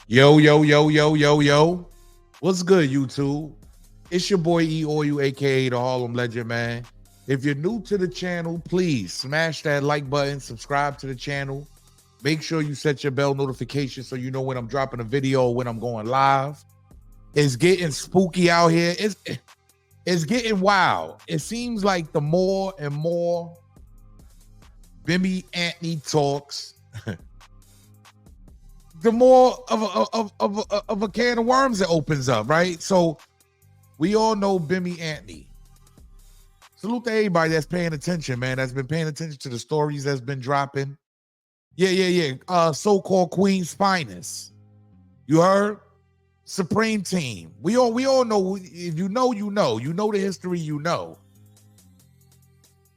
Yo, yo, yo, yo, yo, yo. What's good, YouTube? It's your boy E Oil, aka the Harlem Legend, man. If you're new to the channel, please smash that like button, subscribe to the channel. Make sure you set your bell notification so you know when I'm dropping a video or when I'm going live. It's getting spooky out here. It's getting wild. It seems like the more and more Bimi Anthony talks, the more of a can of worms it opens up, right? So we all know Bimi Anthony. Salute to everybody that's paying attention, man. That's been paying attention to the stories that's been dropping. Yeah. So-called Queen's Finest. You heard? Supreme Team. We all know. If you know, you know. You know the history. You know.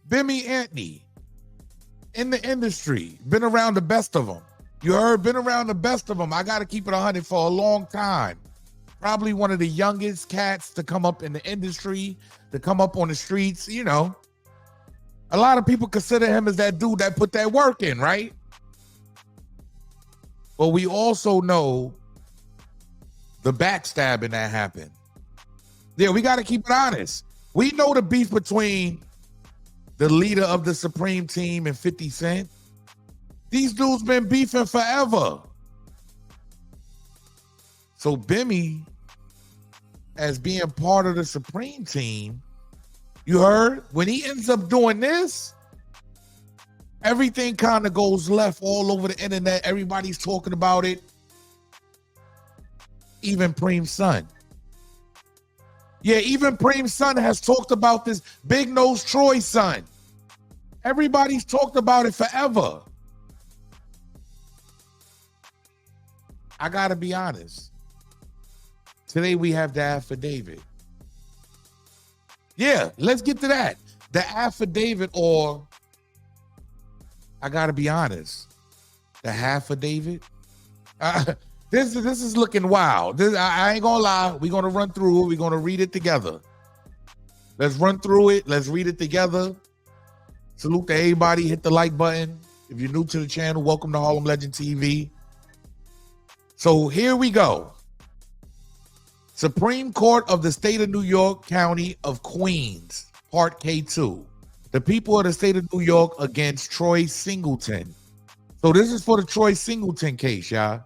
Bimi Anthony in the industry, been around the best of them. You heard? Been around the best of them. I got to keep it 100 for a long time. Probably one of the youngest cats to come up in the industry, to come up on the streets. You know, a lot of people consider him as that dude that put that work in, right? But we also know the backstabbing that happened. Yeah, we got to keep it honest. We know the beef between the leader of the Supreme Team and 50 Cent. These dudes been beefing forever. So Bimi, as being part of the Supreme Team, you heard, when he ends up doing this, everything kind of goes left all over the internet. Everybody's talking about it. Even Preem's son. Yeah, even Preem's son has talked about this. Big Nose Troy's son. Everybody's talked about it forever. I gotta be honest. Today we have the affidavit. Yeah, let's get to that. The affidavit, or I gotta be honest, the affidavit. This is looking wild. I ain't gonna lie. We're gonna run through it. We're gonna read it together. Let's run through it. Let's read it together. Salute to everybody. Hit the like button. If you're new to the channel, welcome to Harlem Legend TV. So here we go. Supreme Court of the State of New York, County of Queens, Part K2. The people of the state of New York against Troy Singlton. So this is for the Troy Singlton case, y'all.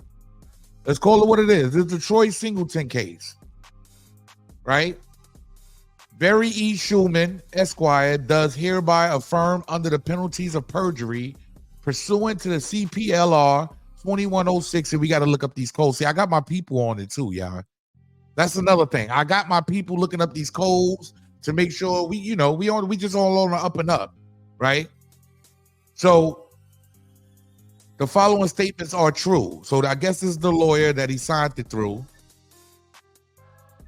Let's call it what it is. This is the Troy Singlton case, right? Barry E. Schulman, Esquire, does hereby affirm under the penalties of perjury pursuant to the CPLR 2106, and we got to look up these codes. See, I got my people on it too, y'all. That's another thing. I got my people looking up these codes to make sure we just all on the up and up, right? So the following statements are true. So I guess this is the lawyer that he signed it through.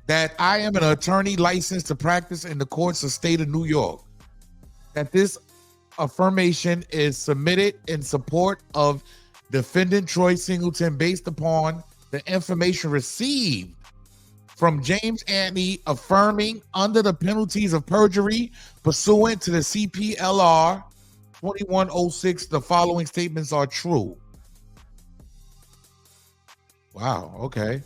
That I am an attorney licensed to practice in the courts of state of New York. That this affirmation is submitted in support of defendant Troy Singlton based upon the information received from James Anteny affirming under the penalties of perjury pursuant to the CPLR 2106. The following statements are true. Wow, okay.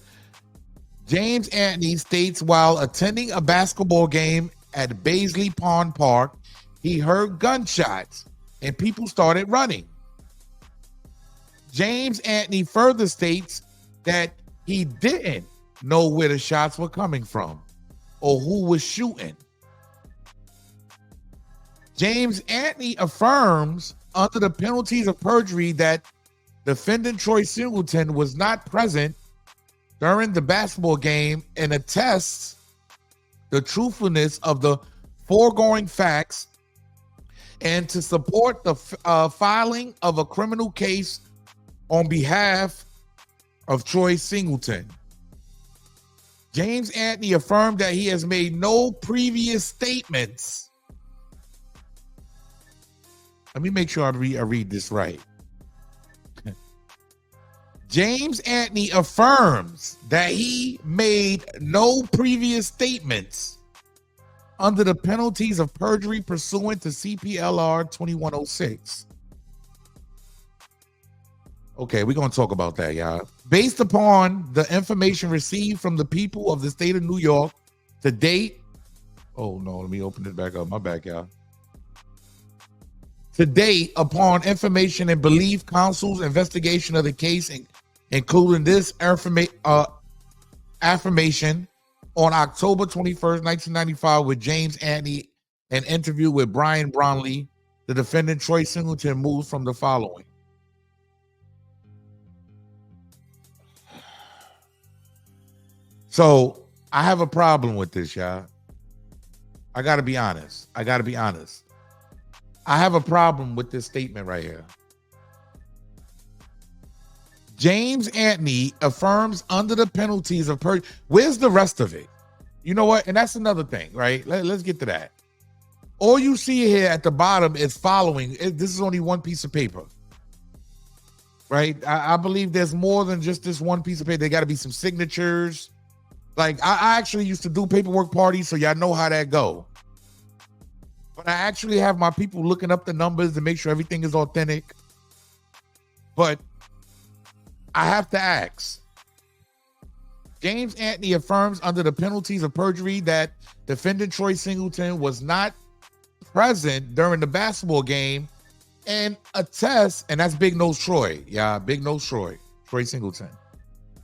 James Anteny states while attending a basketball game at Baisley Pond Park, he heard gunshots and people started running. James Anteny further states that he didn't know where the shots were coming from or who was shooting. James Anteny affirms under the penalties of perjury that defendant Troy Singlton was not present during the basketball game and attests the truthfulness of the foregoing facts and to support the filing of a criminal case on behalf of Troy Singlton. James Anteny affirmed that he has made no previous statements. Let me make sure I read this right. James Anteny affirms that he made no previous statements under the penalties of perjury pursuant to CPLR 2106. Okay, we're going to talk about that, y'all. Based upon the information received from the people of the state of New York to date. Oh, no, let me open it back up. My bad, y'all. To date, upon information and belief, counsel's investigation of the case, including this affirmation on October 21st, 1995, with James Antony, an interview with Brian Brownlee, the defendant Troy Singlton moves from the following. So I have a problem with this, y'all. I got to be honest. I have a problem with this statement right here. James Antony affirms under the penalties of perjury. Where's the rest of it? You know what? And that's another thing, right? Let's get to that. All you see here at the bottom is following. This is only one piece of paper, right? I believe there's more than just this one piece of paper. There got to be some signatures. Like, I actually used to do paperwork parties, so y'all know how that go. But I actually have my people looking up the numbers to make sure everything is authentic. But I have to ask. James Antony affirms under the penalties of perjury that defendant Troy Singlton was not present during the basketball game and attests, and that's Big Nose Troy. Yeah, Big Nose Troy Singlton.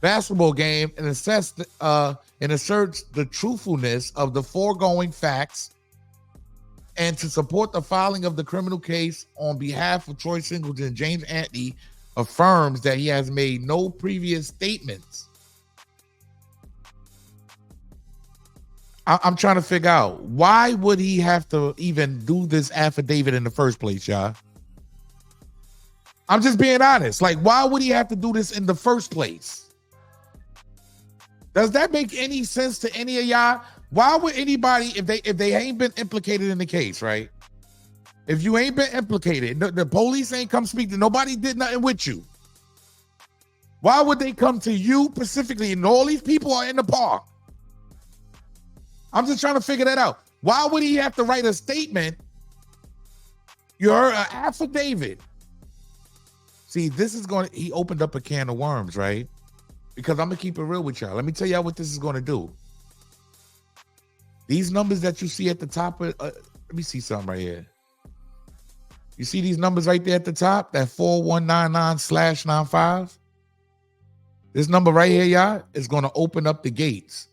Basketball game and asserts the truthfulness of the foregoing facts, and to support the filing of the criminal case on behalf of Troy Singlton, James Antony affirms that he has made no previous statements. I'm trying to figure out, why would he have to even do this affidavit in the first place, y'all? I'm just being honest. Like, why would he have to do this in the first place? Does that make any sense to any of y'all? Why would anybody, if they ain't been implicated in the case, right? If you ain't been implicated, the police ain't come speak to, nobody did nothing with you. Why would they come to you specifically, and all these people are in the park? I'm just trying to figure that out. Why would he have to write a statement? You heard an affidavit. See, he opened up a can of worms, right? Because I'm going to keep it real with y'all. Let me tell y'all what this is going to do. These numbers that you see at the top of, let me see something right here. You see these numbers right there at the top? That 4199/95? This number right here, y'all, is going to open up the gates.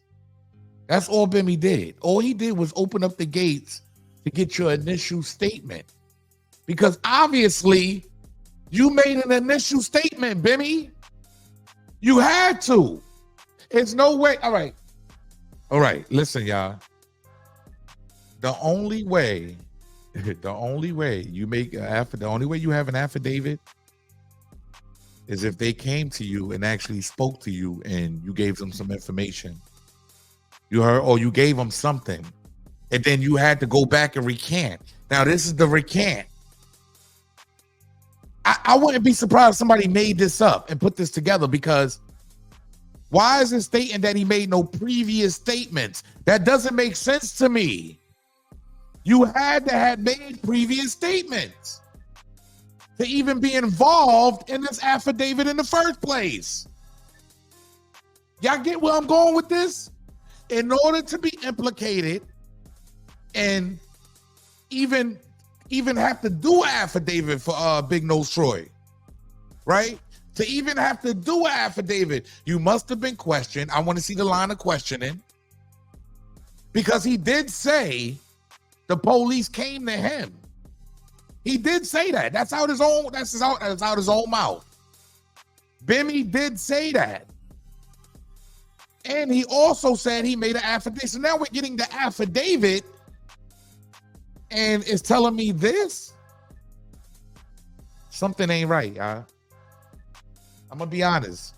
That's all Bimmy did. All he did was open up the gates to get your initial statement. Because obviously, you made an initial statement, Bimmy. You had to. It's no way. All right. Listen, y'all. The only way you make the only way you have an affidavit is if they came to you and actually spoke to you and you gave them some information. You heard, or you gave them something, and then you had to go back and recant. Now, this is the recant. I wouldn't be surprised if somebody made this up and put this together, because why is it stating that he made no previous statements? That doesn't make sense to me. You had to have made previous statements to even be involved in this affidavit in the first place. Y'all get where I'm going with this? In order to be implicated and even have to do an affidavit for Big Nose Troy, right? To even have to do an affidavit, you must have been questioned. I want to see the line of questioning, because he did say the police came to him. He did say that. That's out his own mouth. Bimmy did say that. And he also said he made an affidavit. So now we're getting the affidavit and it's telling me this. Something ain't right, y'all. I'm going to be honest.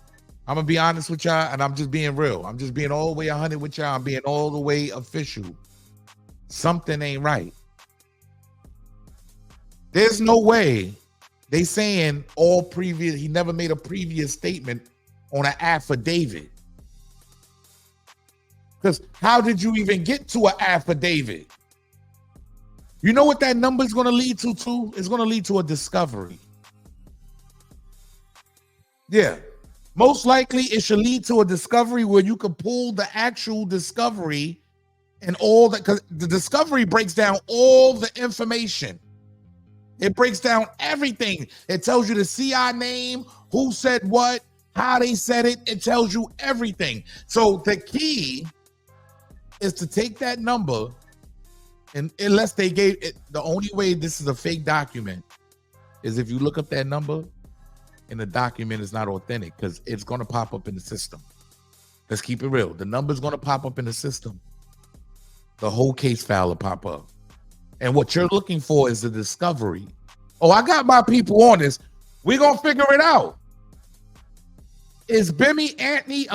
I'm going to be honest with y'all, and I'm just being real. I'm just being all the way 100 with y'all. I'm being all the way official. Something ain't right. There's no way they saying he never made a previous statement on an affidavit. Because how did you even get to an affidavit? You know what that number is going to lead to, too? It's going to lead to a discovery. Yeah. Most likely it should lead to a discovery where you can pull the actual discovery and all that, because the discovery breaks down all the information. It breaks down everything. It tells you the CI name, who said what, how they said it. It tells you everything. So the key is to take that number, and unless they gave it, the only way this is a fake document is if you look up that number and the document is not authentic, because it's going to pop up in the system. Let's keep it real. The number's going to pop up in the system. The whole case file will pop up. And what you're looking for is the discovery. Oh, I got my people on this. We're going to figure it out. Is Bimi Anthony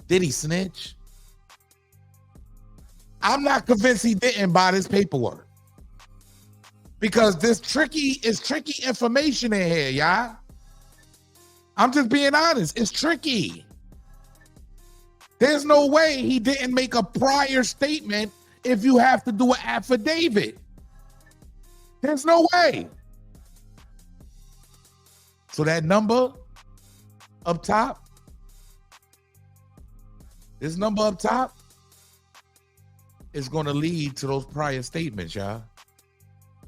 did he snitch? I'm not convinced he didn't buy this paperwork. Because this tricky information in here, y'all. I'm just being honest. It's tricky. There's no way he didn't make a prior statement if you have to do an affidavit. There's no way. So that number up top, this number up top is going to lead to those prior statements, y'all.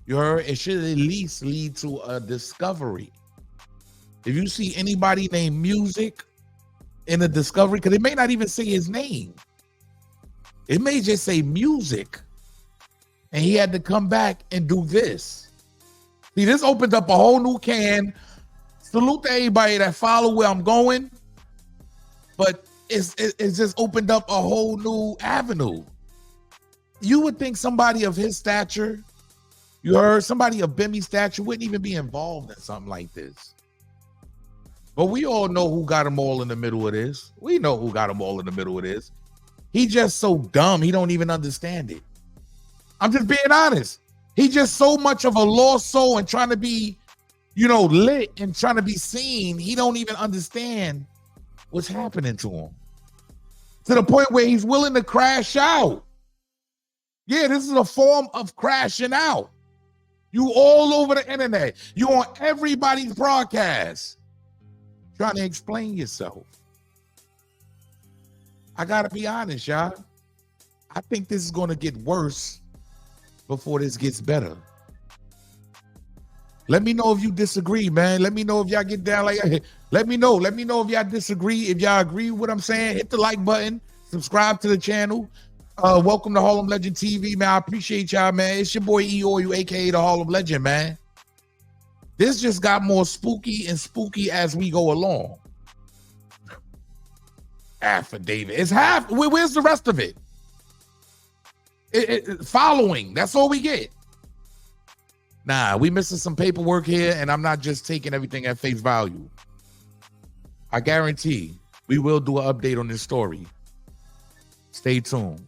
You heard? It should at least lead to a discovery. If you see anybody named Music in a discovery, because it may not even say his name. It may just say Music. And he had to come back and do this. See, this opened up a whole new can. Salute to everybody that follow where I'm going. But it's just opened up a whole new avenue. You would think somebody of his stature, you heard, somebody of Bimi's stature wouldn't even be involved in something like this. But we all know who got him all in the middle of this. We know who got him all in the middle of this. He just so dumb, he don't even understand it. I'm just being honest. He just so much of a lost soul and trying to be, lit and trying to be seen. He don't even understand what's happening to him. To the point where he's willing to crash out. Yeah, this is a form of crashing out. You all over the internet. You on everybody's broadcast. Trying to explain yourself. I gotta be honest, y'all. I think this is gonna get worse before this gets better. Let me know if you disagree, man. Let me know if y'all get down like, let me know. Let me know if y'all disagree. If y'all agree with what I'm saying, hit the like button, subscribe to the channel. Welcome to Harlem Legend TV, man. I appreciate y'all, man. It's your boy E-Oil, aka the Harlem Legend, man. This just got more spooky and spooky as we go along. Affidavit. It's half. Where's the rest of it? Following. That's all we get. Nah, we missing some paperwork here, and I'm not just taking everything at face value. I guarantee we will do an update on this story. Stay tuned.